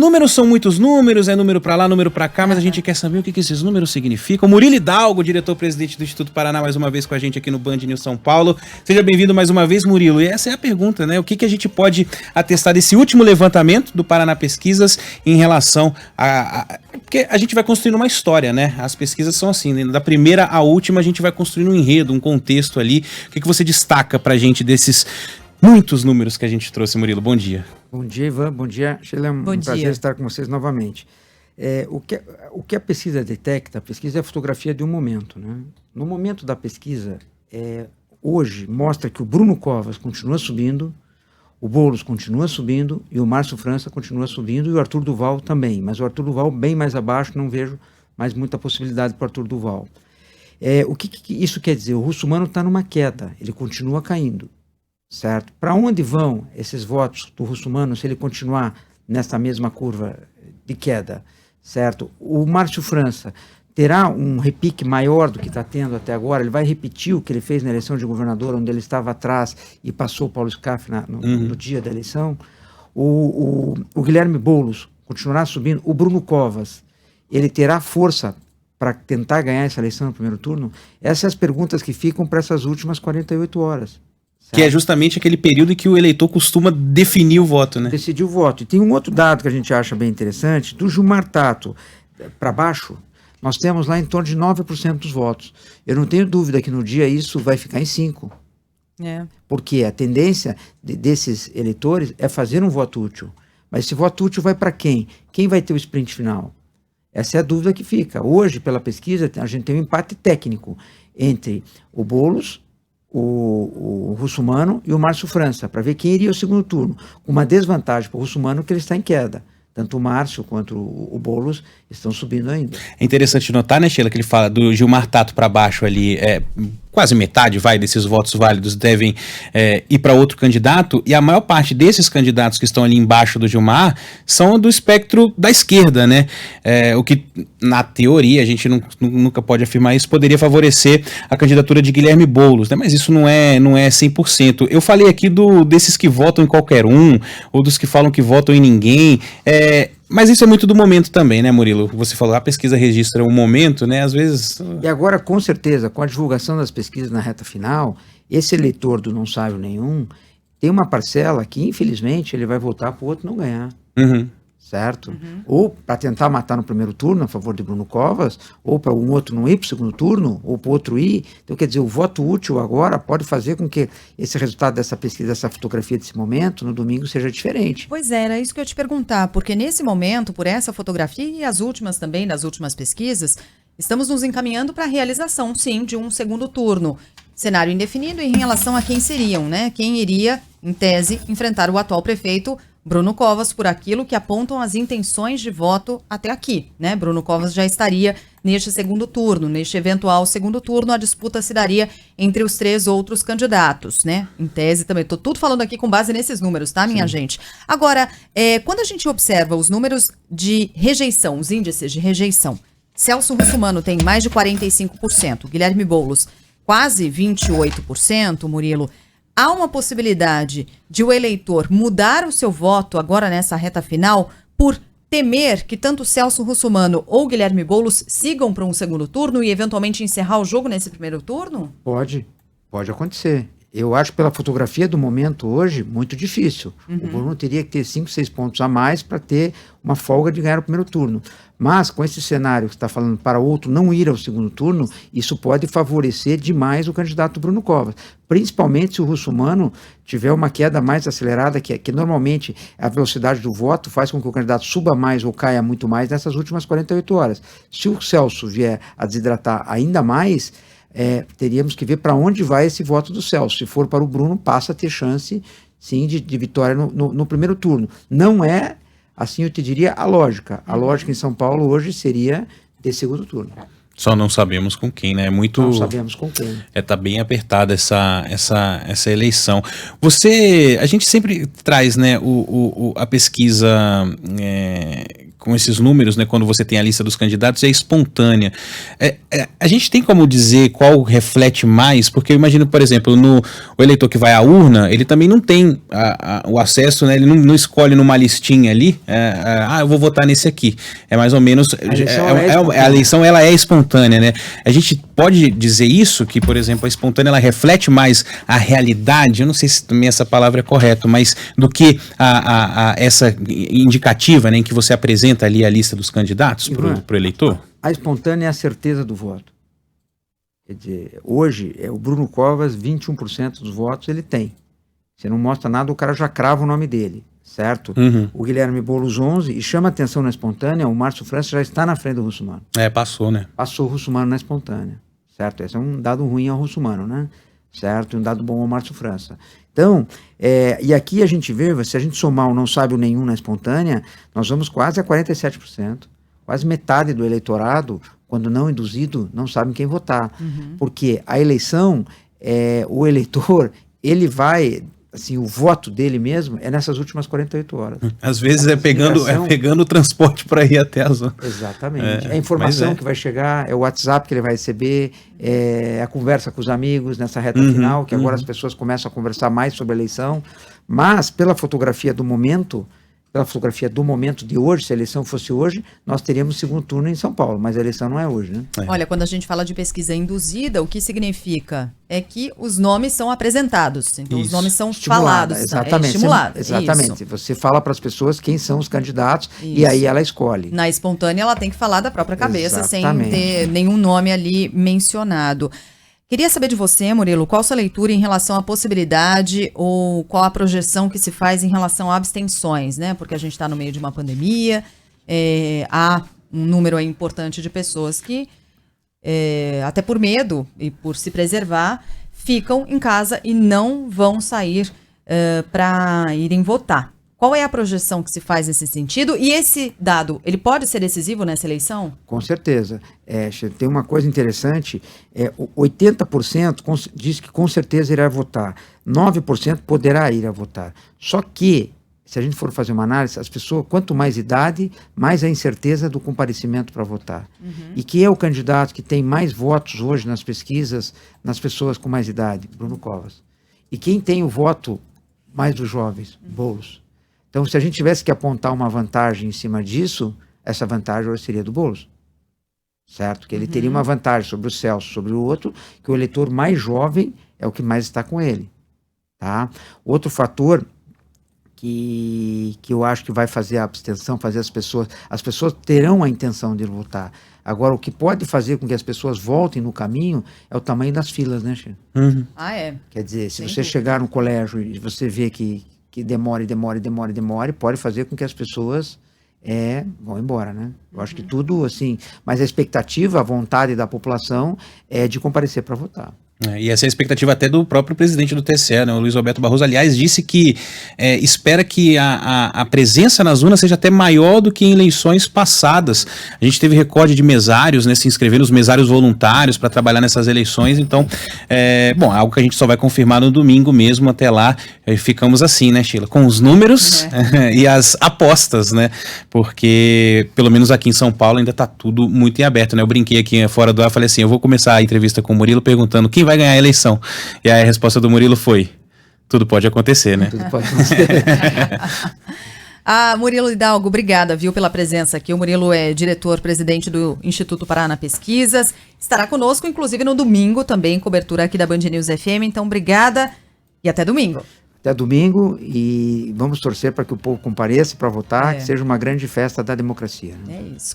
Números são muitos números, é número pra lá, número pra cá, mas a gente quer saber o que esses números significam. Murilo Hidalgo, diretor-presidente do Instituto Paraná, mais uma vez com a gente aqui no Band News São Paulo. Seja bem-vindo mais uma vez, Murilo. E essa é a pergunta, né? O que a gente pode atestar desse último levantamento do Paraná Pesquisas em relação porque a gente vai construindo uma história, né? As pesquisas são assim, né? Da primeira à última a gente vai construindo um enredo, um contexto ali. O que você destaca pra gente desses muitos números que a gente trouxe, Murilo? Bom dia. Bom dia, Ivan. Bom dia, Sheila. É um prazer estar com vocês novamente. O que a pesquisa detecta? A pesquisa é a fotografia de um momento, né? No momento da pesquisa, hoje mostra que o Bruno Covas continua subindo, o Boulos continua subindo e o Márcio França continua subindo e o Arthur Duval também. Mas o Arthur Duval bem mais abaixo, não vejo mais muita possibilidade para o Arthur Duval. O que isso quer dizer? O Russumano está numa queda, ele continua caindo. Certo? Para onde vão esses votos do Russumano se ele continuar nessa mesma curva de queda? Certo? O Márcio França terá um repique maior do que está tendo até agora? Ele vai repetir o que ele fez na eleição de governador, onde ele estava atrás e passou o Paulo Scaff no dia da eleição? O Guilherme Boulos continuará subindo? O Bruno Covas, ele terá força para tentar ganhar essa eleição no primeiro turno? Essas são as perguntas que ficam para essas últimas 48 horas. Que é justamente aquele período em que o eleitor costuma definir o voto, né? Decidir o voto. E tem um outro dado que a gente acha bem interessante, do Gilmar Tato para baixo, nós temos lá em torno de 9% dos votos. Eu não tenho dúvida que no dia isso vai ficar em 5%. Porque a tendência desses eleitores é fazer um voto útil. Mas esse voto útil vai para quem? Quem vai ter o sprint final? Essa é a dúvida que fica. Hoje, pela pesquisa, a gente tem um empate técnico entre o Boulos, o Russumano e o Márcio França, para ver quem iria ao segundo turno, com uma desvantagem para o Russumano que ele está em queda. Tanto o Márcio quanto o Boulos estão subindo ainda. É interessante notar, né, Sheila, que ele fala do Gilmar Tato para baixo ali, quase metade desses votos válidos devem ir para outro candidato, e a maior parte desses candidatos que estão ali embaixo do Gilmar são do espectro da esquerda, né? O que, na teoria, a gente nunca pode afirmar isso, poderia favorecer a candidatura de Guilherme Boulos, né? Mas isso não é 100%. Eu falei aqui desses que votam em qualquer um, ou dos que falam que votam em ninguém, mas isso é muito do momento também, né, Murilo? Você falou, a pesquisa registra um momento, né? Às vezes... E agora, com certeza, com a divulgação das pesquisas na reta final, esse eleitor do não sabe nenhum tem uma parcela que, infelizmente, ele vai votar para o outro não ganhar. Certo? Ou para tentar matar no primeiro turno a favor de Bruno Covas, ou para um outro não ir para o segundo turno, ou para o outro ir. Então, quer dizer, o voto útil agora pode fazer com que esse resultado dessa pesquisa, dessa fotografia desse momento, no domingo, seja diferente. Pois é, era isso que eu ia te perguntar, porque nesse momento, por essa fotografia e as últimas também, das últimas pesquisas, estamos nos encaminhando para a realização, sim, de um segundo turno. Cenário indefinido em relação a quem seriam, né? Quem iria, em tese, enfrentar o atual prefeito Bruno Covas por aquilo que apontam as intenções de voto até aqui, né? Bruno Covas já estaria neste segundo turno, neste eventual segundo turno, a disputa se daria entre os 3 outros candidatos, né? Em tese também, tô tudo falando aqui com base nesses números, tá, minha gente? Agora, quando a gente observa os números de rejeição, os índices de rejeição, Celso Russumano tem mais de 45%, Guilherme Boulos quase 28%, Murilo. Há uma possibilidade de o eleitor mudar o seu voto agora nessa reta final por temer que tanto Celso Russumano ou Guilherme Boulos sigam para um segundo turno e eventualmente encerrar o jogo nesse primeiro turno? Pode acontecer. Eu acho, pela fotografia do momento hoje, muito difícil. O Bruno teria que ter 5, 6 pontos a mais para ter uma folga de ganhar o primeiro turno. Mas, com esse cenário que você está falando para outro não ir ao segundo turno, isso pode favorecer demais o candidato Bruno Covas. Principalmente se o Russumano tiver uma queda mais acelerada, que normalmente a velocidade do voto faz com que o candidato suba mais ou caia muito mais nessas últimas 48 horas. Se o Celso vier a desidratar ainda mais, teríamos que ver para onde vai esse voto do Celso. Se for para o Bruno, passa a ter chance, sim, de vitória no primeiro turno. Não é, assim eu te diria, a lógica. A lógica em São Paulo hoje seria de segundo turno. Só não sabemos com quem, né? Não sabemos com quem. Tá bem apertada essa eleição. A gente sempre traz, né, a pesquisa com esses números, né, quando você tem a lista dos candidatos, é espontânea. A gente tem como dizer qual reflete mais? Porque eu imagino, por exemplo, o eleitor que vai à urna, ele também não tem o acesso, né, ele não escolhe numa listinha ali, eu vou votar nesse aqui. É mais ou menos, a eleição ela é espontânea, né? A gente pode dizer isso, que, por exemplo, a espontânea ela reflete mais a realidade, eu não sei se também essa palavra é correta, mas do que essa indicativa, né, em que você apresenta ali a lista dos candidatos para o eleitor? A espontânea é a certeza do voto. Quer dizer, hoje, o Bruno Covas, 21% dos votos ele tem. Você não mostra nada, o cara já crava o nome dele, certo? Uhum. O Guilherme Boulos, 11%, e chama atenção na espontânea, o Márcio França já está na frente do Russomano. Passou, né? Passou o Russomano na espontânea, certo? Esse é um dado ruim ao Russomano, né? Certo? Um dado bom ao Márcio França. Então, e aqui a gente vê, se a gente somar o não sabe o nenhum na espontânea, nós vamos quase a 47%. Quase metade do eleitorado, quando não induzido, não sabe quem votar. Uhum. Porque a eleição, o eleitor, ele vai... Assim, o voto dele mesmo é nessas últimas 48 horas. Às vezes pegando o transporte para ir até a zona. Exatamente. É a informação que vai chegar, é o WhatsApp que ele vai receber, é a conversa com os amigos nessa reta final, que agora as pessoas começam a conversar mais sobre a eleição, mas pela fotografia do momento de hoje, se a eleição fosse hoje, nós teríamos segundo turno em São Paulo, mas a eleição não é hoje, né? Olha, quando a gente fala de pesquisa induzida, o que significa? É que os nomes são apresentados, então os nomes são falados. Exatamente. Estimulado. Exatamente. Você fala para as pessoas quem são os candidatos e aí ela escolhe. Na espontânea, ela tem que falar da própria cabeça, sem ter nenhum nome ali mencionado. Queria saber de você, Murilo, qual sua leitura em relação à possibilidade ou qual a projeção que se faz em relação a abstenções, né? Porque a gente está no meio de uma pandemia, há um número importante de pessoas que, até por medo e por se preservar, ficam em casa e não vão sair para irem votar. Qual é a projeção que se faz nesse sentido? E esse dado, ele pode ser decisivo nessa eleição? Com certeza. Tem uma coisa interessante, 80% diz que com certeza irá votar, 9% poderá ir a votar. Só que, se a gente for fazer uma análise, as pessoas, quanto mais idade, mais a incerteza do comparecimento para votar. Uhum. E quem é o candidato que tem mais votos hoje nas pesquisas, nas pessoas com mais idade? Bruno Covas. E quem tem o voto mais dos jovens? Boulos. Então, se a gente tivesse que apontar uma vantagem em cima disso, essa vantagem hoje seria do Boulos, certo? Que ele teria uma vantagem sobre o Celso, sobre o outro, que o eleitor mais jovem é o que mais está com ele, tá? Outro fator que eu acho que vai fazer a abstenção, fazer as pessoas terão a intenção de votar. Agora, o que pode fazer com que as pessoas voltem no caminho é o tamanho das filas, né, Chico? Uhum. Quer dizer, se você chegar no colégio e você vê que demore, pode fazer com que as pessoas vão embora, né? Eu acho que tudo assim, mas a expectativa, a vontade da população é de comparecer para votar. E essa é a expectativa até do próprio presidente do TSE, né? O Luiz Roberto Barroso, aliás, disse que espera que a presença nas urnas seja até maior do que em eleições passadas. A gente teve recorde de mesários, né, se inscrevendo, os mesários voluntários para trabalhar nessas eleições, então, é algo que a gente só vai confirmar no domingo mesmo. Até lá, ficamos assim, né, Sheila? Com os números e as apostas, né? Porque, pelo menos aqui em São Paulo, ainda está tudo muito em aberto, né? Eu brinquei aqui fora do ar, falei assim, eu vou começar a entrevista com o Murilo perguntando quem vai ganhar a eleição. E aí a resposta do Murilo foi: tudo pode acontecer, né? Tudo pode acontecer. Murilo Hidalgo, obrigada, viu, pela presença aqui. O Murilo é diretor-presidente do Instituto Paraná Pesquisas. Estará conosco, inclusive, no domingo também, cobertura aqui da Band News FM. Então, obrigada e até domingo. Até domingo, e vamos torcer para que o povo compareça para votar, que seja uma grande festa da democracia. É isso.